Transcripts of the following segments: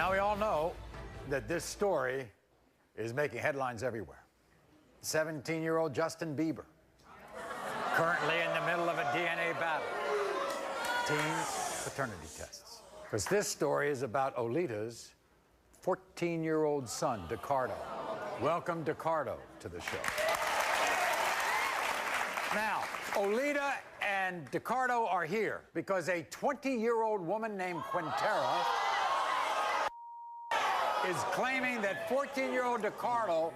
Now, we all know that this story is making headlines everywhere. 17-year-old Justin Bieber, currently in the middle of a DNA battle. Teen paternity tests. Because this story is about Olita's 14-year-old son, Decardo. Welcome, Decardo, to the show. Now, Olita and Decardo are here because a 20-year-old woman named Quintera is claiming that 14-year-old Decardo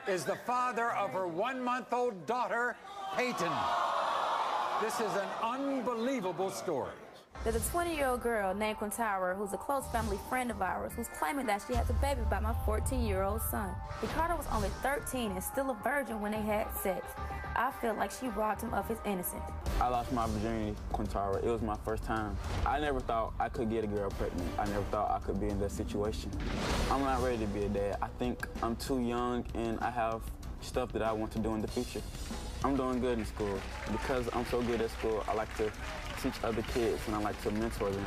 is the father of her 1-month-old daughter, Peyton. This is an unbelievable story. There's a 20-year-old girl named Quintera who's a close family friend of ours who's claiming that she has a baby by my 14-year-old son. Decardo was only 13 and still a virgin when they had sex. I feel like she robbed him of his innocence. I lost my virginity, Quintera. It was my first time. I never thought I could get a girl pregnant. I never thought I could be in that situation. I'm not ready to be a dad. I think I'm too young and I have stuff that I want to do in the future. I'm doing good in school. Because I'm so good at school, I like to teach other kids and I like to mentor them.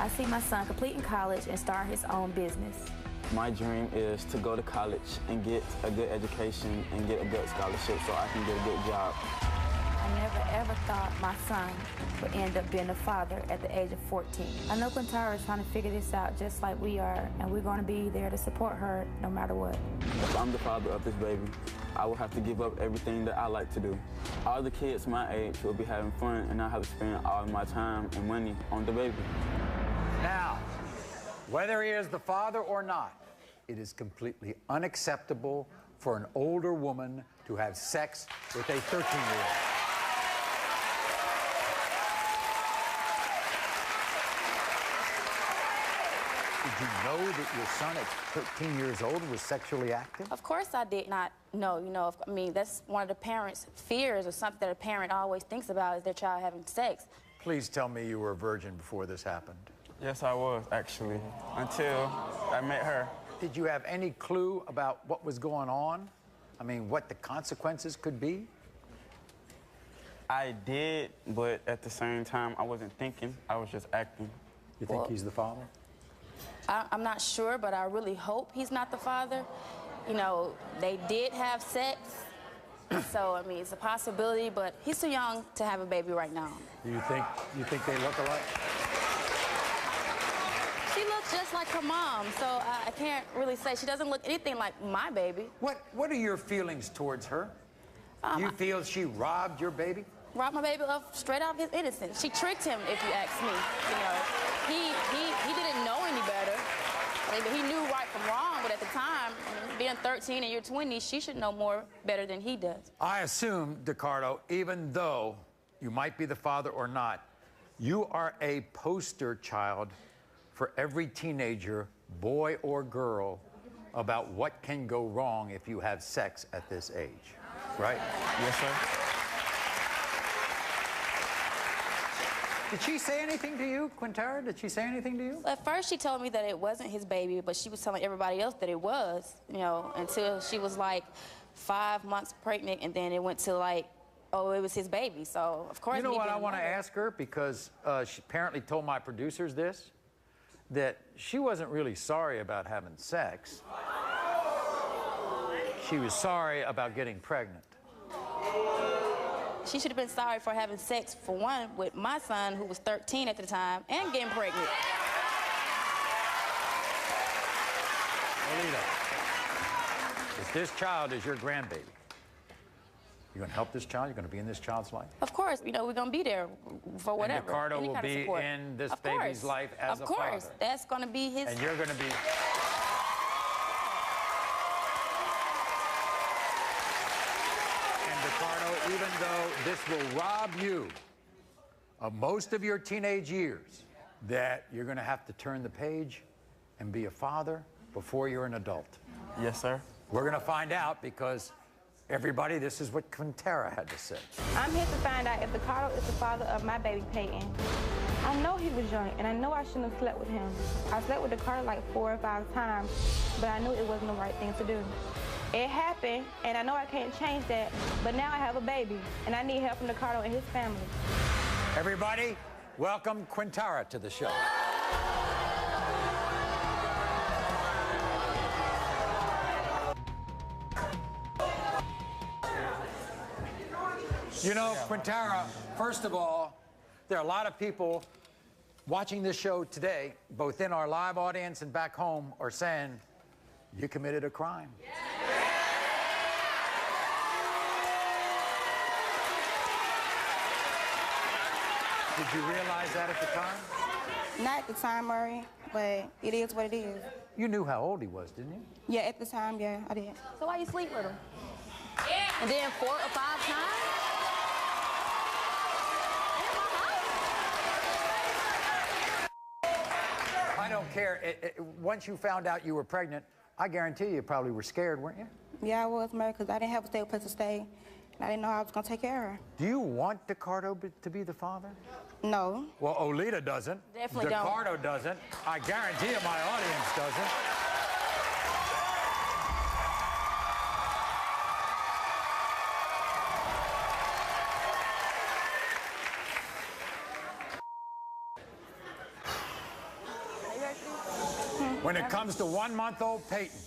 I see my son completing college and start his own business. My dream is to go to college and get a good education and get a good scholarship so I can get a good job. I never ever thought my son would end up being a father at the age of 14. I know Quintera is trying to figure this out just like we are, and we're going to be there to support her no matter what. If I'm the father of this baby, I will have to give up everything that I like to do. All the kids my age will be having fun, and I have to spend all my time and money on the baby. Now, whether he is the father or not, it is completely unacceptable for an older woman to have sex with a 13-year-old. Did you know that your son at 13 years old was sexually active? Of course I did not know. I mean, that's one of the parents' fears or something that a parent always thinks about is their child having sex. Please tell me you were a virgin before this happened. Yes, I was, actually, until I met her. Did you have any clue about what was going on? I mean, what the consequences could be? I did, but at the same time, I wasn't thinking. I was just acting. You think he's the father? I'm not sure, but I really hope he's not the father. You know, they did have sex, so, I mean, it's a possibility, but he's too young to have a baby right now. You think they look alike? She looks just like her mom, so I can't really say. She doesn't look anything like my baby. What are your feelings towards her? Do you feel she robbed your baby? Robbed my baby of straight out of his innocence. She tricked him, if you ask me. You know, he didn't know any better. I mean, he knew right from wrong, but at the time, being 13 and you're 20, she should know more better than he does. I assume, Decardo, even though you might be the father or not, you are a poster child for every teenager, boy or girl, about what can go wrong if you have sex at this age, right? Yes, sir. Did she say anything to you, Quintera? Did she say anything to you? At first, she told me that it wasn't his baby, but she was telling everybody else that it was, you know, until she was like 5 months pregnant, and then it went to like, oh, it was his baby. So, of course, you know what I want to ask her, because she apparently told my producers this, that she wasn't really sorry about having sex. She was sorry about getting pregnant. She should have been sorry for having sex, for one, with my son, who was 13 at the time, and getting pregnant. Olita, if this child is your grandbaby, you're going to help this child? You're going to be in this child's life? Of course. You know, we're going to be there for whatever. And Decardo will be in this baby's life as a father. Of course. That's going to be his... And you're going to be... And Decardo, even though this will rob you of most of your teenage years, that you're going to have to turn the page and be a father before you're an adult. Yes, sir. We're going to find out because... everybody, this is what Quintera had to say. I'm here to find out if Decardo is the father of my baby, Peyton. I know he was young, and I know I shouldn't have slept with him. I slept with Decardo like 4 or 5 times, but I knew it wasn't the right thing to do. It happened, and I know I can't change that, but now I have a baby, and I need help from Decardo and his family. Everybody, welcome Quintera to the show. You know, Quintara, first of all, there are a lot of people watching this show today, both in our live audience and back home, are saying, you committed a crime. Did you realize that at the time? Not at the time, Murray, but it is what it is. You knew how old he was, didn't you? Yeah, at the time, yeah, I did. So why you sleep with him? And then 4 or 5 times? I don't care. Once you found out you were pregnant, I guarantee you probably were scared, weren't you? Yeah, I was, Murray, because I didn't have a stable place to stay. And I didn't know how I was going to take care of her. Do you want DeCardo to be the father? No. Well, Olita doesn't. Definitely don't. DeCardo doesn't. I guarantee you my audience doesn't. When it comes to 1-month-old Peyton,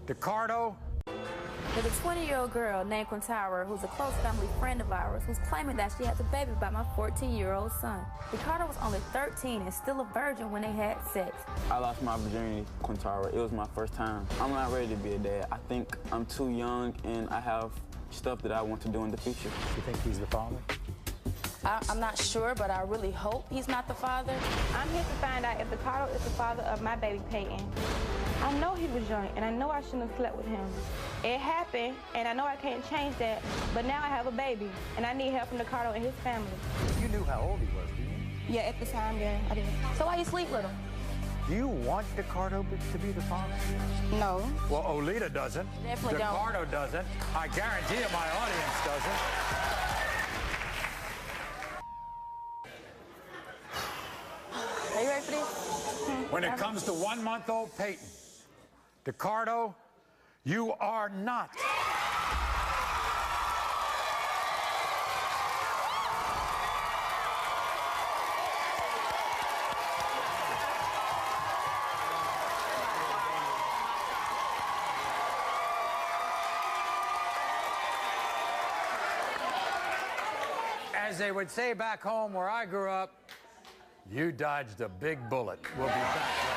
DeCardo. There's a 20-year-old girl named Quintara who's a close family friend of ours who's claiming that she has a baby by my 14-year-old son. Ricardo was only 13 and still a virgin when they had sex. I lost my virginity, Quintara. It was my first time. I'm not ready to be a dad. I think I'm too young and I have stuff that I want to do in the future. You think he's the father? I'm not sure, but I really hope he's not the father. I'm here to find out if DeCardo is the father of my baby Peyton. I know he was young, and I know I shouldn't have slept with him. It happened, and I know I can't change that, but now I have a baby, and I need help from DeCardo and his family. You knew how old he was, didn't you? Yeah, at the time, yeah, I did. So why you sleep with him? Do you want DeCardo to be the father? No. Well, Olita doesn't. Definitely don't. DeCardo doesn't. I guarantee you my audience doesn't. Are you ready for this? When it comes to 1-month-old Peyton, DeCardo, you are not. As they would say back home where I grew up, you dodged a big bullet. We'll be back.